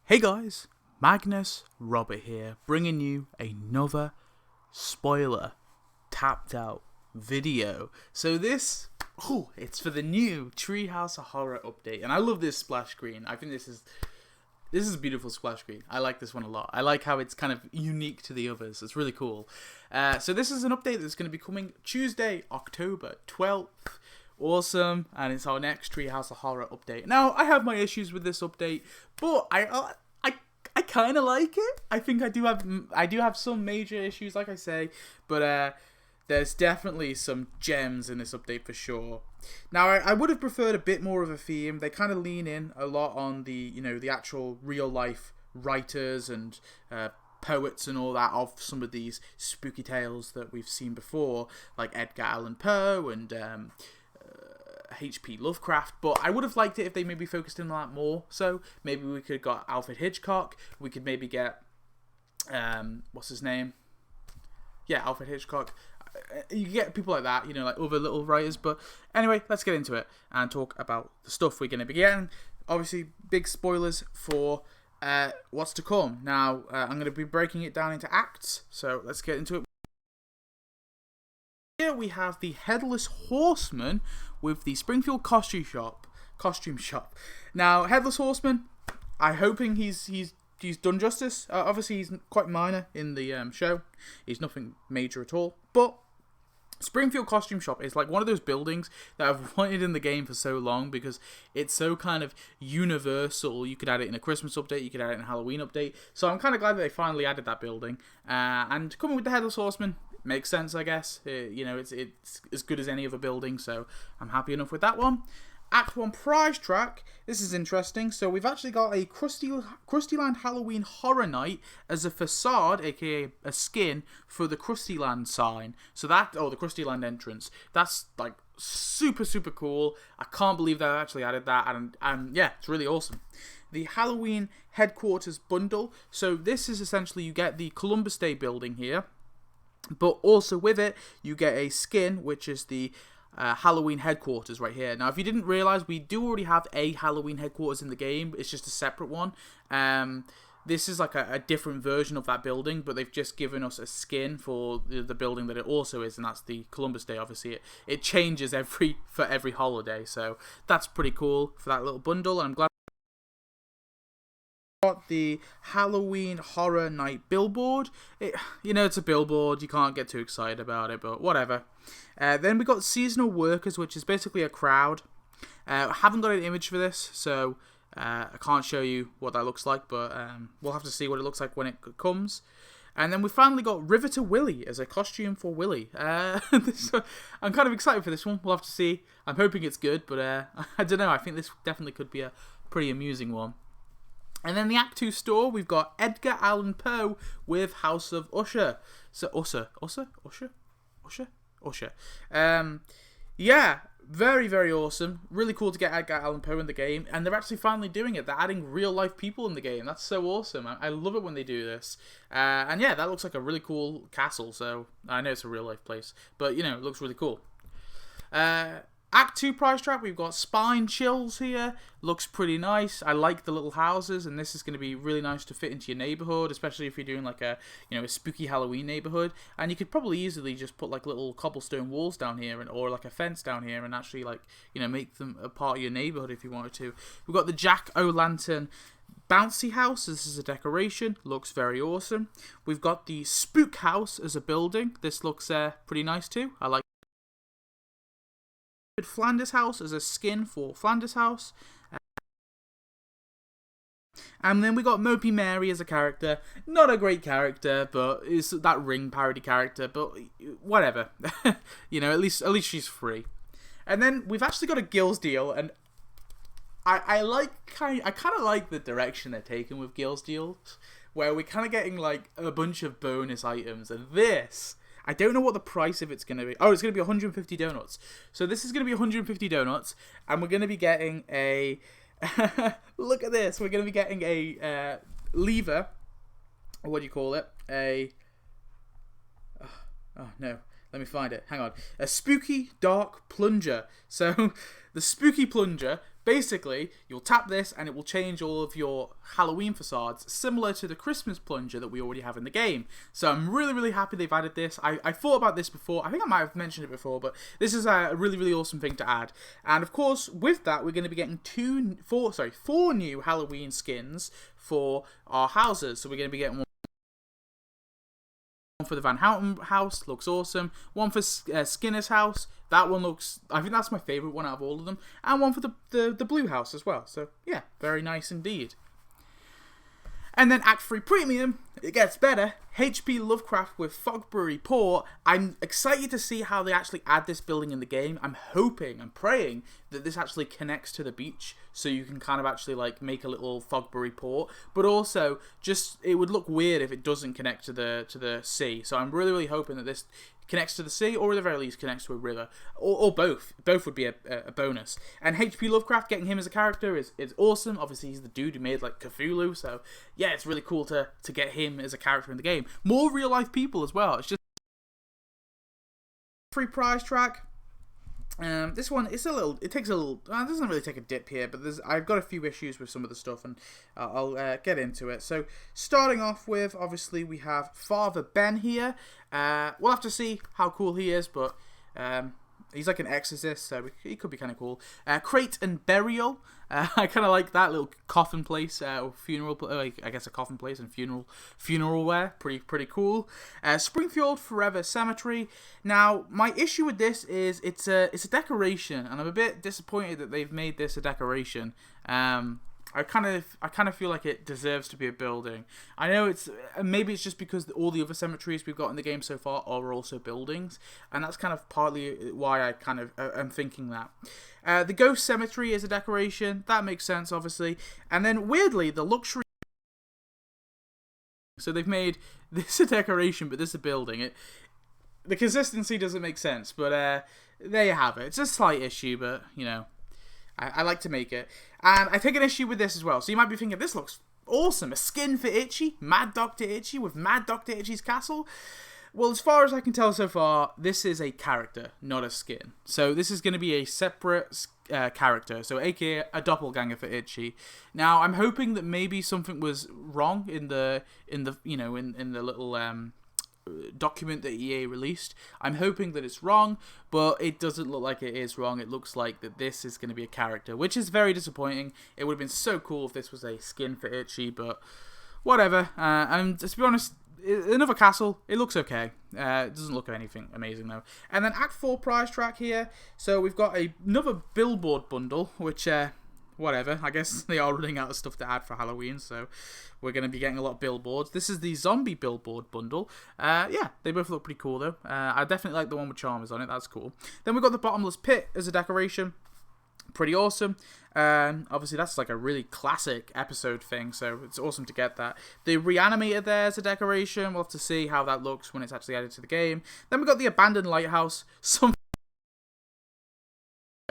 Hey guys, Magnus Robert here, bringing you another spoiler tapped out video. So it's for the new Treehouse of Horror update, and I love this splash screen. I think this is a beautiful splash screen. I like this one a lot. I like how it's kind of unique to the others. It's really cool. So this is an update that's going to be coming Tuesday, October 12th. Awesome, and it's our next Treehouse of Horror update. Now, I have my issues with this update, but I kind of like it. I think I do have some major issues, like I say, but there's definitely some gems in this update for sure. Now, I would have preferred a bit more of a theme. They kind of lean in a lot on the actual real life writers and poets and all that of some of these spooky tales that we've seen before, like Edgar Allan Poe and H.P. Lovecraft, but I would have liked it if they maybe focused in on that more. So maybe we could have got Alfred Hitchcock. We could maybe get what's his name? Yeah, Alfred Hitchcock. You get people like that, like other little writers. But anyway, let's get into it and talk about the stuff we're going to be getting. Obviously, big spoilers for what's to come. Now, I'm going to be breaking it down into acts. So let's get into it. Here we have the Headless Horseman with the Springfield costume shop. Now, Headless Horseman, I'm hoping he's done justice. Obviously, he's quite minor in the show. He's nothing major at all. But Springfield Costume Shop is like one of those buildings that I've wanted in the game for so long because it's so kind of universal. You could add it in a Christmas update, you could add it in a Halloween update. So I'm kind of glad that they finally added that building. And coming with the Headless Horseman makes sense, I guess. It's as good as any other building, so I'm happy enough with that one. Act 1 prize track. This is interesting. So we've actually got a Krustyland Halloween Horror Night as a facade, aka a skin, for the Krustyland sign. So the Krustyland entrance. That's like super, super cool. I can't believe they actually added that, and yeah, it's really awesome. The Halloween Headquarters Bundle. So this is essentially, you get the Columbus Day building here, but also with it, you get a skin, which is the Halloween headquarters right here. Now, if you didn't realize, we do already have a Halloween headquarters in the game. It's just a separate one. This is like a different version of that building, but they've just given us a skin for the building that it also is, and that's the Columbus Day. Obviously, it changes for every holiday, so that's pretty cool for that little bundle, and I'm glad. Got the Halloween Horror Night billboard. It's a billboard. You can't get too excited about it, but whatever. Then we got seasonal workers, which is basically a crowd. I haven't got an image for this, so I can't show you what that looks like, but we'll have to see what it looks like when it comes. And then we finally got Riveter Willie as a costume for Willie. I'm kind of excited for this one. We'll have to see. I'm hoping it's good, but I don't know. I think this definitely could be a pretty amusing one. And then the Act 2 store, we've got Edgar Allan Poe with House of Usher. So, Usher. Yeah, very, very awesome. Really cool to get Edgar Allan Poe in the game. And they're actually finally doing it. They're adding real-life people in the game. That's so awesome. I love it when they do this. And yeah, that looks like a really cool castle. So, I know it's a real-life place. But, it looks really cool. Act 2 prize track, we've got Spine Chills here. Looks pretty nice. I like the little houses, and this is going to be really nice to fit into your neighborhood, especially if you're doing like a spooky Halloween neighborhood. And you could probably easily just put like little cobblestone walls down here, or like a fence down here, and actually make them a part of your neighborhood if you wanted to. We've got the Jack-o'-lantern bouncy house. This is a decoration. Looks very awesome. We've got the Spook House as a building. This looks pretty nice too. I like Flanders House as a skin for Flanders House. And then we got Mopey Mary as a character. Not a great character, but it's that Ring parody character, but whatever. At least she's free. And then we've actually got a Gills deal, and I kind of like the direction they're taking with Gills deals, where we're kind of getting like a bunch of bonus items, and this, I don't know what the price of it's going to be. Oh, it's going to be 150 donuts. So this is going to be 150 donuts, and we're going to be getting a... look at this. We're going to be getting a lever. Or what do you call it? Oh, no. Let me find it. Hang on. A spooky dark plunger. So the spooky plunger basically, you'll tap this and it will change all of your Halloween facades, similar to the Christmas plunger that we already have in the game. So I'm really, really happy they've added this. I thought about this before. I think I might have mentioned it before, but this is a really, really awesome thing to add. And of course, with that, we're going to be getting four new Halloween skins for our houses. So we're going to be getting one for the Van Houten house, looks awesome. One for Skinner's house, that one looks, I think that's my favourite one out of all of them. And one for the blue house as well. So yeah, very nice indeed. And then Act 3 Premium, it gets better. H.P. Lovecraft with Fogbury Port. I'm excited to see how they actually add this building in the game. I'm praying that this actually connects to the beach, so you can kind of actually like make a little Fogbury Port. But also, just it would look weird if it doesn't connect to the sea. So I'm really, really hoping that this connects to the sea, or at the very least connects to a river, or both. Both would be a bonus. And H.P. Lovecraft, getting him as a character is awesome. Obviously, he's the dude who made like Cthulhu, so yeah, it's really cool to get him as a character in the game. More real life people as well. It's just free prize track. This one, it doesn't really take a dip here, but I've got a few issues with some of the stuff, and I'll get into it. So, starting off with, obviously, we have Father Ben here. We'll have to see how cool he is, but he's like an exorcist, so he could be kind of cool. Crate and Burial. I kind of like that little coffin place, or funeral, I guess a coffin place and funeral wear. Pretty cool. Springfield Forever Cemetery. Now, my issue with this is it's a decoration, and I'm a bit disappointed that they've made this a decoration. I kind of feel like it deserves to be a building. I know maybe it's just because all the other cemeteries we've got in the game so far are also buildings, and that's kind of partly why I kind of am thinking that. The Ghost Cemetery is a decoration. That makes sense, obviously. And then weirdly, the luxury. So they've made this a decoration, but this a building. The consistency doesn't make sense, but there you have it. It's a slight issue, but you know. I like to make it. And I take an issue with this as well. So you might be thinking, this looks awesome. A skin for Itchy. Mad Dr. Itchy with Mad Dr. Itchy's castle. Well, as far as I can tell so far, this is a character, not a skin. So this is going to be a separate character. So aka a doppelganger for Itchy. Now, I'm hoping that maybe something was wrong in the little document that EA released. I'm hoping that it's wrong, but it doesn't look like it is wrong. It looks like that this is going to be a character, which is very disappointing. It would have been so cool if this was a skin for Itchy, but whatever. And to be honest, another castle, it looks okay. It doesn't look anything amazing though. And then Act 4 prize track here. So we've got another billboard bundle, which whatever, I guess they are running out of stuff to add for Halloween, so we're going to be getting a lot of billboards. This is the zombie billboard bundle. Yeah, they both look pretty cool, though. I definitely like the one with Charmers on it. That's cool. Then we've got the bottomless pit as a decoration. Pretty awesome. Obviously, that's like a really classic episode thing, so it's awesome to get that. The reanimator there as a decoration. We'll have to see how that looks when it's actually added to the game. Then we've got the abandoned lighthouse. Some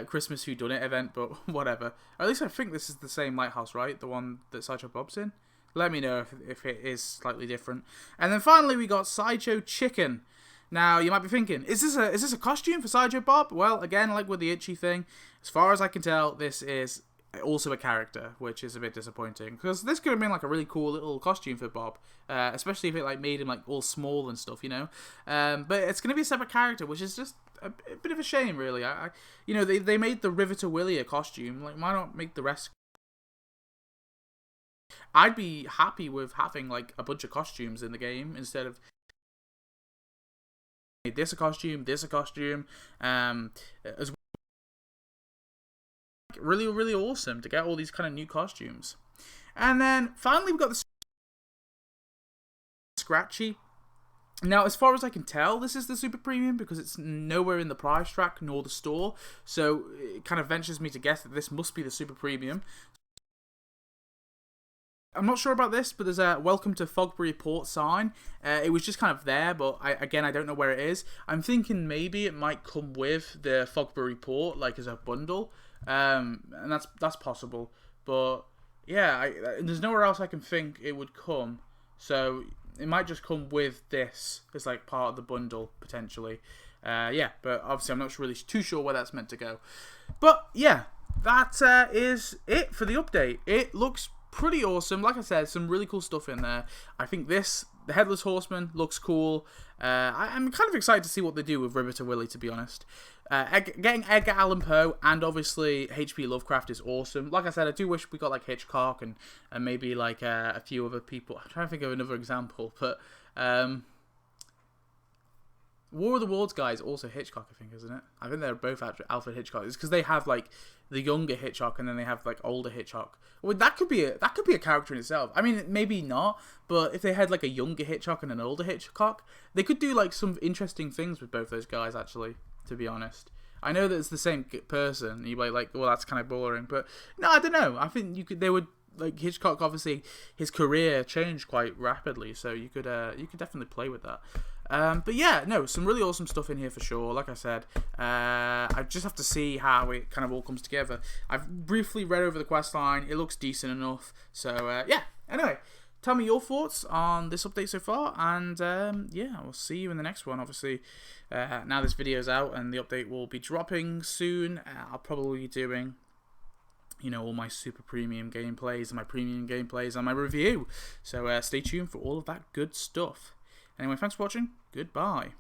Christmas Whodunit event, but whatever. At least I think this is the same lighthouse, right? The one that Sideshow Bob's in? Let me know if it is slightly different. And then finally we got Sideshow Chicken. Now, you might be thinking, is this a costume for Sideshow Bob? Well, again, like with the Itchy thing, as far as I can tell, this is also a character, which is a bit disappointing, because this could have been like a really cool little costume for Bob, especially if it like made him like all small and stuff, you know. But it's going to be a separate character, which is just a bit of a shame, really. They made the River to Willie a costume. Like, why not make the rest? I'd be happy with having like a bunch of costumes in the game instead of this a costume, as well. Really, really awesome to get all these kind of new costumes. And then finally we've got the Scratchy. Now, as far as I can tell, this is the super premium because it's nowhere in the price track nor the store, so it kind of ventures me to guess that this must be the super premium. I'm not sure about this, but there's a welcome to Fogbury Port sign. It was just kind of there, but I don't know where it is. I'm thinking maybe it might come with the Fogbury Port, like as a bundle, and that's possible. But yeah, there's nowhere else I can think it would come, so it might just come with this as like part of the bundle potentially. Yeah, but obviously I'm not really too sure where that's meant to go. But yeah. that is it for the update. It looks pretty awesome. Like I said, some really cool stuff in there. I think the Headless Horseman looks cool. I'm kind of excited to see what they do with Riveter Willie, to be honest. Getting Edgar Allan Poe and obviously H.P. Lovecraft is awesome. Like I said, I do wish we got like Hitchcock and maybe like a few other people. I'm trying to think of another example, but War of the Worlds guys also Hitchcock, I think, isn't it? I think they're both Alfred Hitchcock. It's because they have like the younger Hitchcock and then they have like older Hitchcock. Well, that could be a character in itself. I mean, maybe not, but if they had like a younger Hitchcock and an older Hitchcock, they could do like some interesting things with both those guys. Actually, to be honest, I know that it's the same person. You might like, well, that's kind of boring, but no, I don't know. I think they would. Like Hitchcock, obviously, his career changed quite rapidly, so you could definitely play with that. But yeah, no, some really awesome stuff in here for sure. Like I said, I just have to see how it kind of all comes together. I've briefly read over the quest line. It looks decent enough. So yeah. Anyway, tell me your thoughts on this update so far, and yeah, we'll see you in the next one. Obviously, now this video's out and the update will be dropping soon. I'll probably be doing, you know, all my super premium gameplays and my premium gameplays and my review. So stay tuned for all of that good stuff. Anyway, thanks for watching. Goodbye.